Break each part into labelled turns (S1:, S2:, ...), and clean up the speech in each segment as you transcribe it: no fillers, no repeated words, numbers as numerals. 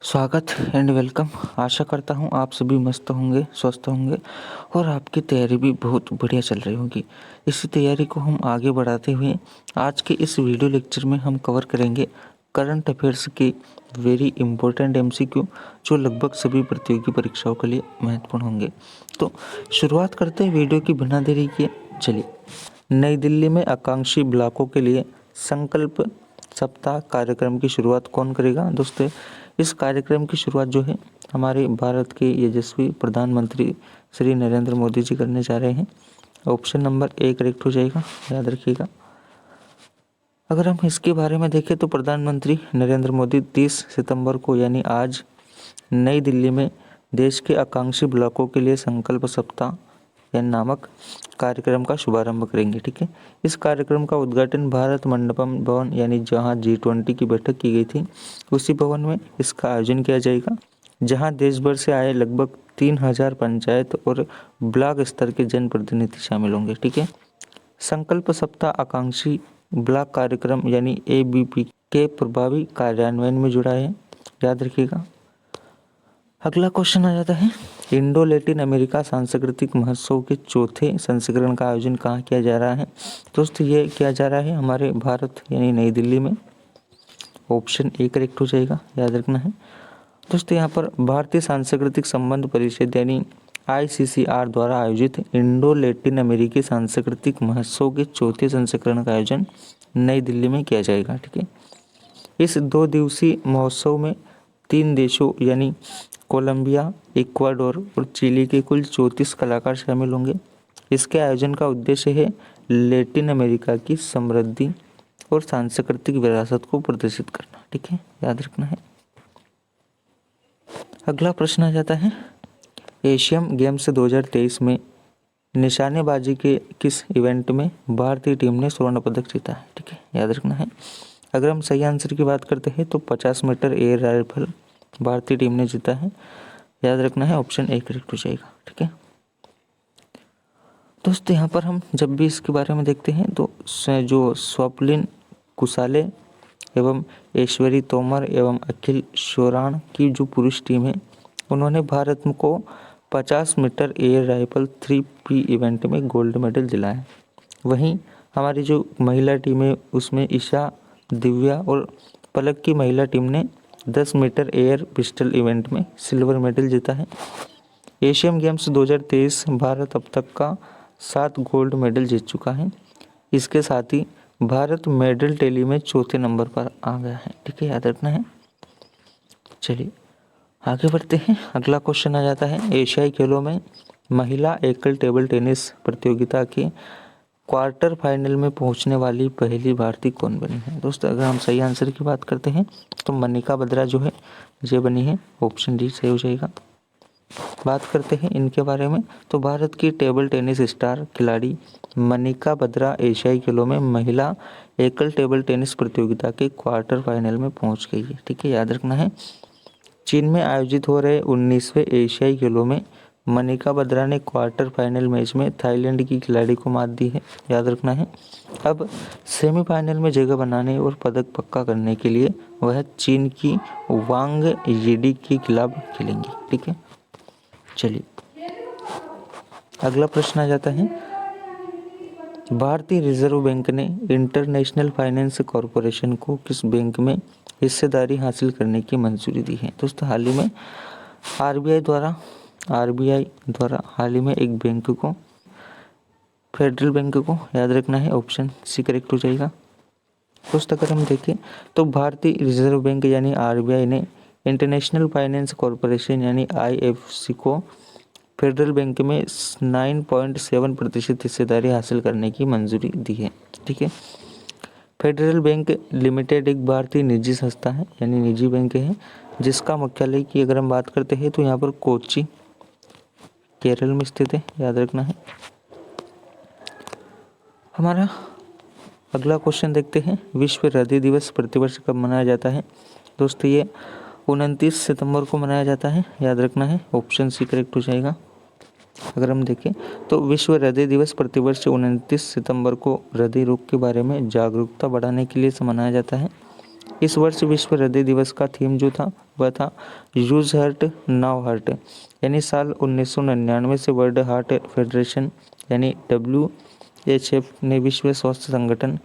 S1: स्वागत and welcome. आशा करता हूँ आप सभी मस्त होंगे, स्वस्थ होंगे और आपकी तैयारी भी बहुत बढ़िया चल रही होगी। इसी तैयारी को हम आगे बढ़ाते हुए आज के इस वीडियो लेक्चर में हम कवर करेंगे करंट अफेयर्स के वेरी इंपॉर्टेंट एमसीक्यू जो लगभग सभी प्रतियोगी परीक्षाओं के लिए महत्वपूर्ण होंगे। तो शुरुआत करते हैं वीडियो की बिना देरी किए। चलिए, नई दिल्ली में आकांक्षी ब्लॉकों के लिए संकल्प सप्ताह कार्यक्रम की शुरुआत कौन करेगा? दोस्तों, इस कार्यक्रम की शुरुआत जो है हमारे भारत के यशस्वी प्रधानमंत्री श्री नरेंद्र मोदी जी करने जा रहे हैं। ऑप्शन नंबर ए करेक्ट हो जाएगा, याद रखिएगा। अगर हम इसके बारे में देखें तो प्रधानमंत्री नरेंद्र मोदी 30 सितंबर को यानी आज नई दिल्ली में देश के आकांक्षी ब्लॉकों के लिए संकल्प सप्ताह नामक कार्यक्रम का शुभारंभ करेंगे। ठीक है, इस कार्यक्रम का उद्घाटन भारत मंडपम भवन यानी जहां G20 की बैठक की गई थी उसी भवन में इसका आयोजन किया जाएगा, जहां देश भर से आए लगभग 3000 पंचायत और ब्लॉक स्तर के जनप्रतिनिधि शामिल होंगे। ठीक है, संकल्प सप्ताह आकांक्षी ब्लॉक कार्यक्रम यानी ABP के प्रभावी कार्यान्वयन में जुड़ा है, याद रखिएगा। अगला क्वेश्चन आ जाता है, इंडो लैटिन अमेरिका सांस्कृतिक महोत्सव के चौथे संस्करण का आयोजन कहाँ किया जा रहा है? दोस्तों, ये किया जा रहा है हमारे भारत यानी नई दिल्ली में। ऑप्शन ए करेक्ट हो जाएगा, याद रखना है। दोस्तों, यहाँ पर भारतीय सांस्कृतिक संबंध परिषद यानी ICCR द्वारा आयोजित इंडो लैटिन अमेरिकी सांस्कृतिक महोत्सव के चौथे संस्करण का आयोजन नई दिल्ली में किया जाएगा। ठीक है, इस 2 दिवसीय महोत्सव में 3 देशों यानी कोलंबिया, इक्वाडोर और चिली के कुल 34 कलाकार शामिल होंगे। इसके आयोजन का उद्देश्य है लैटिन अमेरिका की समृद्धि और सांस्कृतिक विरासत को प्रदर्शित करना। ठीक है, याद रखना है। अगला प्रश्न आ जाता है, एशियन गेम्स 2023 में निशानेबाजी के किस इवेंट में भारतीय टीम ने स्वर्ण पदक जीता है? ठीक है, याद रखना है। अगर हम सही आंसर की बात करते हैं तो 50 मीटर एयर राइफल भारतीय टीम ने जीता है, याद रखना है। ऑप्शन ए करेक्ट हो जाएगा। ठीक है दोस्तों, यहाँ पर हम जब भी इसके बारे में देखते हैं तो जो स्वप्निल कुसाले एवं ऐश्वरी तोमर एवं अखिल शोराण की जो पुरुष टीम है उन्होंने भारत को 50 metre air rifle 3P event में गोल्ड मेडल दिलाया। वहीं हमारी जो महिला टीम है उसमें ईशा, दिव्या और पलक की महिला टीम ने 10 मीटर एयर पिस्टल इवेंट में सिल्वर मेडल जीता है। एशियन गेम्स 2023 भारत अब तक का 7 गोल्ड मेडल जीत चुका है। इसके साथ ही भारत मेडल टैली में चौथे नंबर पर आ गया है। ठीक है, याद रखना है। चलिए आगे बढ़ते हैं। अगला क्वेश्चन आ जाता है, एशियाई खेलों में महिला एकल टेबल टेनिस प्रतियोगिता के क्वार्टर फाइनल में पहुंचने वाली पहली भारतीय कौन बनी है? दोस्तों, अगर हम सही आंसर की बात करते हैं तो मनिका बत्रा जो है ये बनी है। ऑप्शन डी सही हो जाएगा। बात करते हैं इनके बारे में तो भारत की टेबल टेनिस स्टार खिलाड़ी मनिका बत्रा एशियाई खेलों में महिला एकल टेबल टेनिस प्रतियोगिता के क्वार्टर फाइनल में पहुंच गई है। ठीक है, याद रखना है। चीन में आयोजित हो रहे 19वें एशियाई खेलों में मनिका बत्रा ने क्वार्टर फाइनल मैच में थाईलैंड की खिलाड़ी को मात दी है, याद रखना है। अब सेमीफाइनल में जगह बनाने और पदक पक्का करने के लिए वह चीन की वांग यीडी के खिलाफ खेलेंगी। ठीक है, चलिए अगला प्रश्न आ जाता है, भारतीय रिजर्व बैंक ने इंटरनेशनल फाइनेंस कॉरपोरेशन को किस बैंक में हिस्सेदारी हासिल करने की मंजूरी दी है? दोस्तों, हाल ही में आरबीआई द्वारा हाल ही में एक बैंक को, फेडरल बैंक को, याद रखना है। ऑप्शन सी करेक्ट हो जाएगा। दोस्तों, अगर हम देखें तो भारतीय रिजर्व बैंक यानी आरबीआई ने इंटरनेशनल फाइनेंस कॉरपोरेशन यानी IFC को फेडरल बैंक में 9.7% हिस्सेदारी हासिल करने की मंजूरी दी है। ठीक है, फेडरल बैंक लिमिटेड एक भारतीय निजी संस्था है यानी निजी बैंक है, जिसका मुख्यालय की अगर हम बात करते हैं तो यहाँ पर कोच्चि केरल में स्थित है, याद रखना है। हमारा अगला क्वेश्चन देखते हैं, विश्व हृदय दिवस प्रतिवर्ष कब मनाया जाता है? दोस्तों, ये 29 सितंबर को मनाया जाता है, याद रखना है। ऑप्शन सी करेक्ट हो जाएगा। अगर हम देखें तो विश्व हृदय दिवस प्रतिवर्ष 29 सितंबर को हृदय रोग के बारे में जागरूकता बढ़ाने के लिए मनाया जाता है। इस वर्ष विश्व हृदय दिवस का थीम जो था वह था यूज हार्ट नाउ हार्ट, यानी साल 1999 से वर्ल्ड हार्ट फेडरेशन यानी WHF ने विश्व स्वास्थ्य संगठन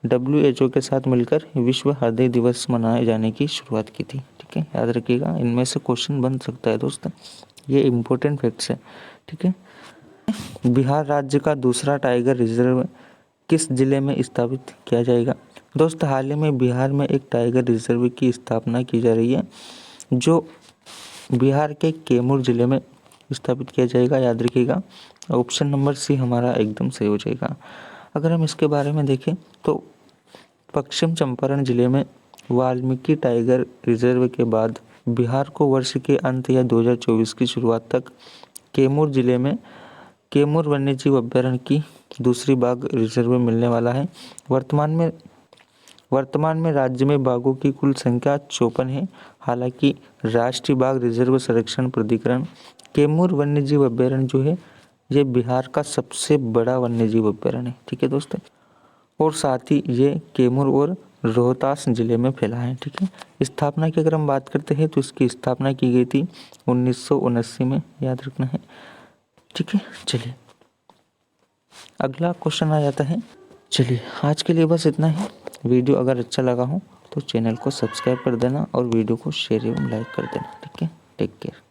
S1: WHO के साथ मिलकर विश्व हृदय दिवस मनाए जाने की शुरुआत की थी। ठीक है, याद रखिएगा, इनमें से क्वेश्चन बन सकता है दोस्त, ये इम्पोर्टेंट फैक्ट्स है। ठीक है, बिहार राज्य का दूसरा टाइगर रिजर्व किस जिले में स्थापित किया जाएगा? दोस्त, हाल ही में बिहार में एक टाइगर रिजर्व की स्थापना की जा रही है जो बिहार के कैमूर जिले में स्थापित किया जाएगा। याद रखिएगा, ऑप्शन नंबर सी हमारा एकदम सही हो जाएगा। अगर हम इसके बारे में देखें तो पश्चिम चंपारण जिले में वाल्मीकि टाइगर रिजर्व के बाद बिहार को वर्ष के अंत या 2024 की शुरुआत तक कैमूर जिले में कैमूर वन्यजीव अभ्यारण्य की दूसरी बाघ रिजर्व मिलने वाला है। वर्तमान में राज्य में बाघों की कुल संख्या 54 है। हालांकि राष्ट्रीय बाघ रिजर्व संरक्षण प्राधिकरण कैमूर वन्यजीव अभ्यारण्य जो है ये बिहार का सबसे बड़ा वन्यजीव अभ्यारण्य है। ठीक है दोस्तों, और साथ ही ये कैमूर और रोहतास जिले में फैला है। ठीक है, स्थापना की अगर हम बात करते हैं तो इसकी स्थापना की गई थी 1979 में, याद रखना है। ठीक है, चलिए अगला क्वेश्चन आ जाता है। चलिए आज के लिए बस इतना ही। वीडियो अगर अच्छा लगा हो तो चैनल को सब्सक्राइब कर देना और वीडियो को शेयर एवं लाइक कर देना। ठीक है, टेक केयर।